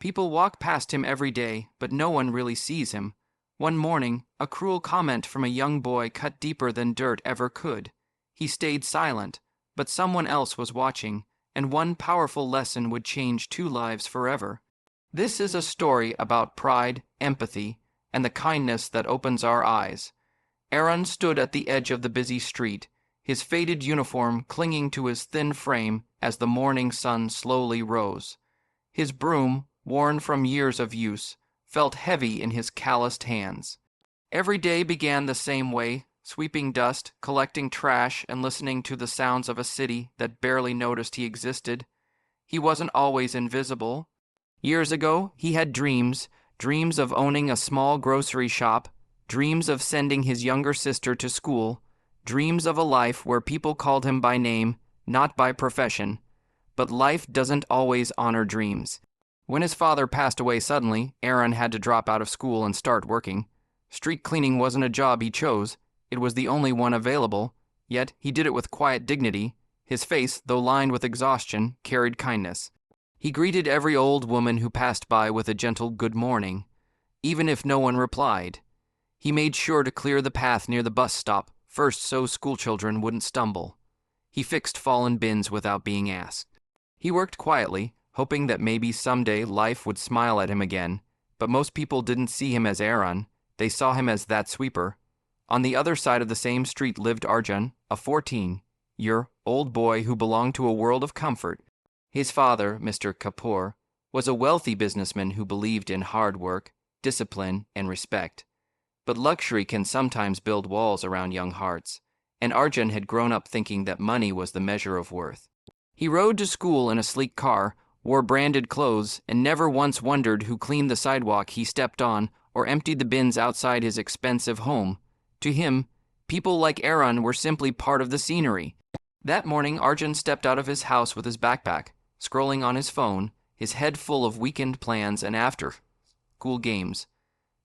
People walk past him every day, but no one really sees him. One morning, a cruel comment from a young boy cut deeper than dirt ever could. He stayed silent, but someone else was watching, and one powerful lesson would change 2 lives forever. This is a story about pride, empathy, and the kindness that opens our eyes. Aaron stood at the edge of the busy street, his faded uniform clinging to his thin frame as the morning sun slowly rose. His broom, worn from years of use, felt heavy in his calloused hands. Every day began the same way, sweeping dust, collecting trash, and listening to the sounds of a city that barely noticed he existed. He wasn't always invisible. Years ago, he had dreams of owning a small grocery shop, dreams of sending his younger sister to school, dreams of a life where people called him by name, not by profession. But life doesn't always honor dreams. When his father passed away suddenly, Aaron had to drop out of school and start working. Street cleaning wasn't a job he chose. It was the only one available, yet he did it with quiet dignity. His face, though lined with exhaustion, carried kindness. He greeted every old woman who passed by with a gentle good morning, even if no one replied. He made sure to clear the path near the bus stop, first so schoolchildren wouldn't stumble. He fixed fallen bins without being asked. He worked quietly, hoping that maybe someday life would smile at him again, but most people didn't see him as Aaron. They saw him as that sweeper. On the other side of the same street lived Arjun, a 14-year-old boy who belonged to a world of comfort. His father, Mr. Kapoor, was a wealthy businessman who believed in hard work, discipline, and respect. But luxury can sometimes build walls around young hearts, and Arjun had grown up thinking that money was the measure of worth. He rode to school in a sleek car, wore branded clothes, and never once wondered who cleaned the sidewalk he stepped on or emptied the bins outside his expensive home. To him, people like Aaron were simply part of the scenery. That morning, Arjun stepped out of his house with his backpack, scrolling on his phone, his head full of weekend plans and after-school games.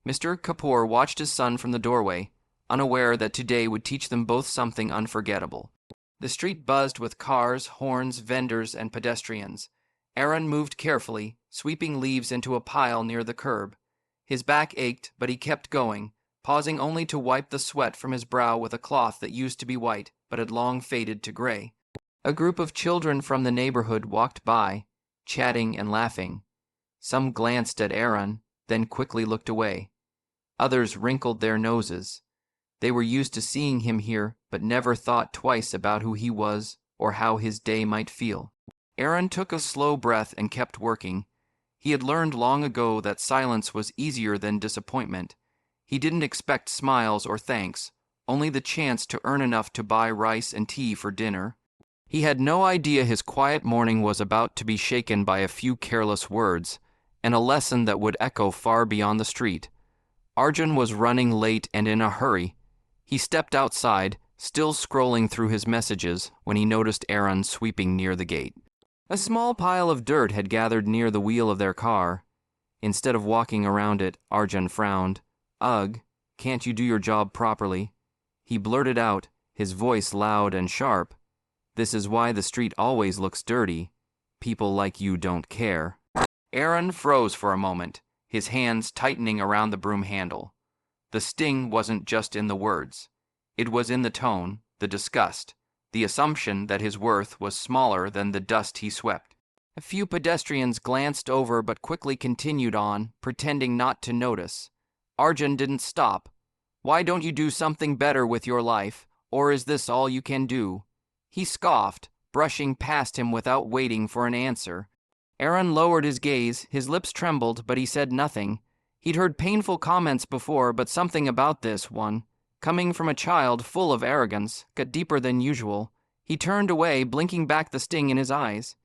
Mr. Kapoor watched his son from the doorway, unaware that today would teach them both something unforgettable. The street buzzed with cars, horns, vendors, and pedestrians. Aaron moved carefully, sweeping leaves into a pile near the curb. His back ached, but he kept going, pausing only to wipe the sweat from his brow with a cloth that used to be white, but had long faded to gray. A group of children from the neighborhood walked by, chatting and laughing. Some glanced at Aaron, then quickly looked away. Others wrinkled their noses. They were used to seeing him here, but never thought twice about who he was or how his day might feel. Aaron took a slow breath and kept working. He had learned long ago that silence was easier than disappointment. He didn't expect smiles or thanks, only the chance to earn enough to buy rice and tea for dinner. He had no idea his quiet morning was about to be shaken by a few careless words, and a lesson that would echo far beyond the street. Arjun was running late and in a hurry. He stepped outside, still scrolling through his messages, when he noticed Aaron sweeping near the gate. A small pile of dirt had gathered near the wheel of their car. Instead of walking around it, Arjun frowned. "Ugh, can't you do your job properly?" He blurted out, his voice loud and sharp. "This is why the street always looks dirty. People like you don't care." Aaron froze for a moment, his hands tightening around the broom handle. The sting wasn't just in the words. It was in the tone, the disgust, the assumption that his worth was smaller than the dust he swept. A few pedestrians glanced over but quickly continued on, pretending not to notice. Arjun didn't stop. "Why don't you do something better with your life, or is this all you can do?" He scoffed, brushing past him without waiting for an answer. Aaron lowered his gaze, his lips trembled, but he said nothing. He'd heard painful comments before, but something about this one, coming from a child full of arrogance, got deeper than usual. He turned away, blinking back the sting in his eyes.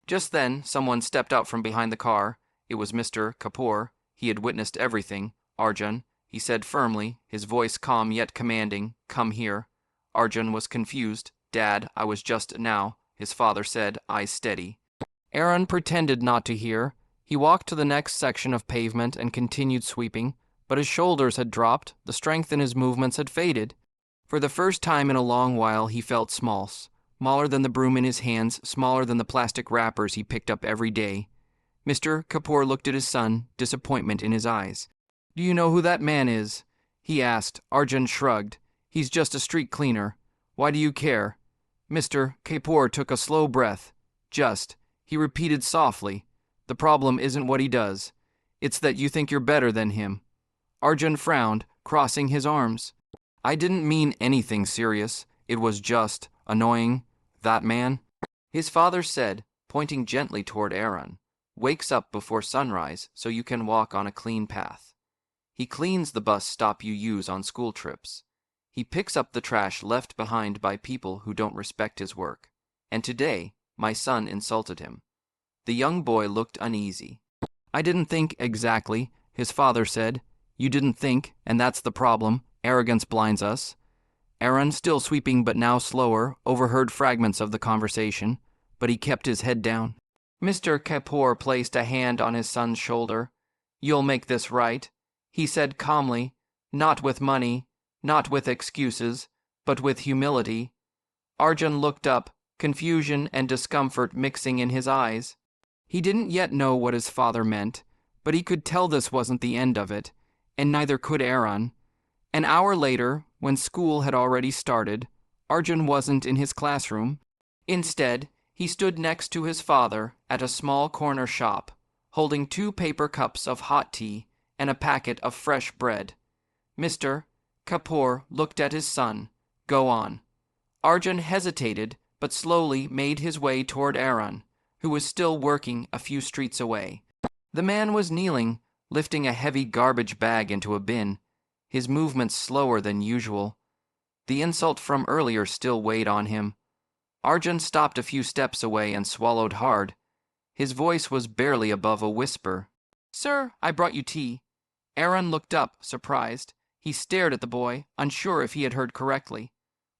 Just then, someone stepped out from behind the car. It was Mr. Kapoor. He had witnessed everything. "Arjun," he said firmly, his voice calm yet commanding, "come here." Arjun was confused. "Dad, I was just now," his father said, eyes steady. Aaron pretended not to hear. He walked to the next section of pavement and continued sweeping, but his shoulders had dropped, the strength in his movements had faded. For the first time in a long while he felt smaller than the broom in his hands, smaller than the plastic wrappers he picked up every day. Mr. Kapoor looked at his son, disappointment in his eyes. Do you know who that man is? He asked. Arjun shrugged. He's just a street cleaner. Why do you care? Mr. Kapoor took a slow breath. Just, he repeated softly. The problem isn't what he does. It's that you think you're better than him. Arjun frowned, crossing his arms. I didn't mean anything serious. It was just annoying. That man, his father said, pointing gently toward Aaron, wakes up before sunrise so you can walk on a clean path. He cleans the bus stop you use on school trips. He picks up the trash left behind by people who don't respect his work. And today, my son insulted him. The young boy looked uneasy. I didn't think exactly, his father said. You didn't think, and that's the problem. Arrogance blinds us. Aaron, still sweeping but now slower, overheard fragments of the conversation, but he kept his head down. Mr. Kapoor placed a hand on his son's shoulder. You'll make this right, he said calmly, not with money, not with excuses, but with humility. Arjun looked up, confusion and discomfort mixing in his eyes. He didn't yet know what his father meant, but he could tell this wasn't the end of it, and neither could Aaron. An hour later, when school had already started, Arjun wasn't in his classroom. Instead, he stood next to his father at a small corner shop, holding 2 paper cups of hot tea and a packet of fresh bread. Mr. Kapoor looked at his son. Go on. Arjun hesitated, but slowly made his way toward Aaron, who was still working a few streets away. The man was kneeling, lifting a heavy garbage bag into a bin, his movements slower than usual. The insult from earlier still weighed on him. Arjun stopped a few steps away and swallowed hard. His voice was barely above a whisper. Sir, I brought you tea. Aaron looked up, surprised. He stared at the boy, unsure if he had heard correctly.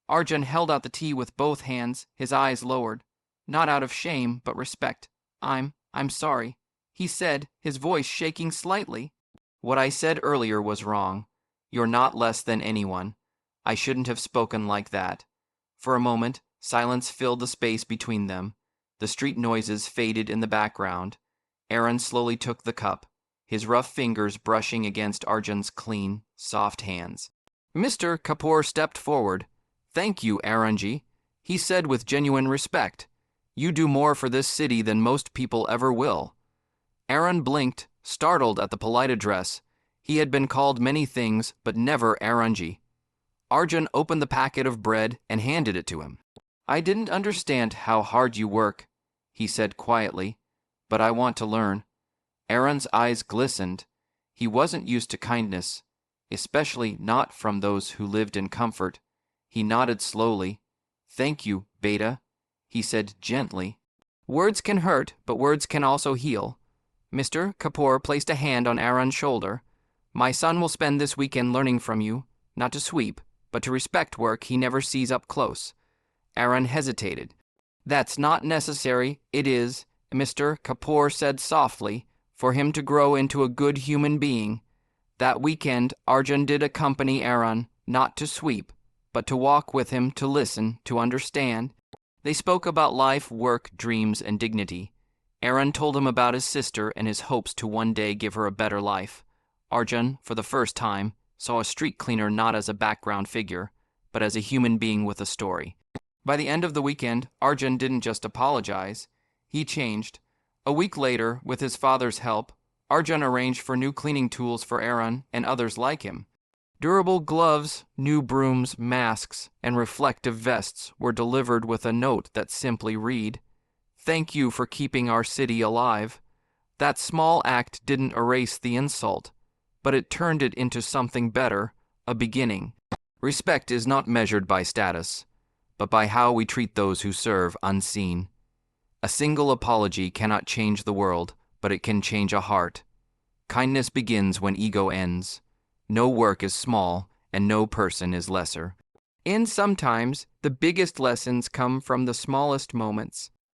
Arjun held out the tea with both hands, his eyes lowered. Not out of shame, but respect. I'm sorry, he said, his voice shaking slightly. What I said earlier was wrong. You're not less than anyone. I shouldn't have spoken like that. For a moment, silence filled the space between them. The street noises faded in the background. Aaron slowly took the cup, his rough fingers brushing against Arjun's clean, soft hands. Mr. Kapoor stepped forward. Thank you, Aaronji, he said with genuine respect. You do more for this city than most people ever will. Aaron blinked, startled at the polite address. He had been called many things, but never Aaronji. Arjun opened the packet of bread and handed it to him. I didn't understand how hard you work, he said quietly, but I want to learn. Aaron's eyes glistened. He wasn't used to kindness, especially not from those who lived in comfort. He nodded slowly. Thank you, Beta, he said gently. Words can hurt, but words can also heal. Mr. Kapoor placed a hand on Aaron's shoulder. My son will spend this weekend learning from you, not to sweep, but to respect work he never sees up close. Aaron hesitated. That's not necessary, it is, Mr. Kapoor said softly, for him to grow into a good human being. That weekend, Arjun did accompany Aaron, not to sweep, but to walk with him, to listen, to understand. They spoke about life, work, dreams, and dignity. Aaron told him about his sister and his hopes to one day give her a better life. Arjun, for the first time, saw a street cleaner not as a background figure, but as a human being with a story. By the end of the weekend, Arjun didn't just apologize. He changed. A week later, with his father's help, Arjun arranged for new cleaning tools for Aaron and others like him. Durable gloves, new brooms, masks, and reflective vests were delivered with a note that simply read, Thank you for keeping our city alive. That small act didn't erase the insult, but it turned it into something better, a beginning. Respect is not measured by status, but by how we treat those who serve unseen. A single apology cannot change the world, but it can change a heart. Kindness begins when ego ends. No work is small, and no person is lesser. And sometimes, the biggest lessons come from the smallest moments.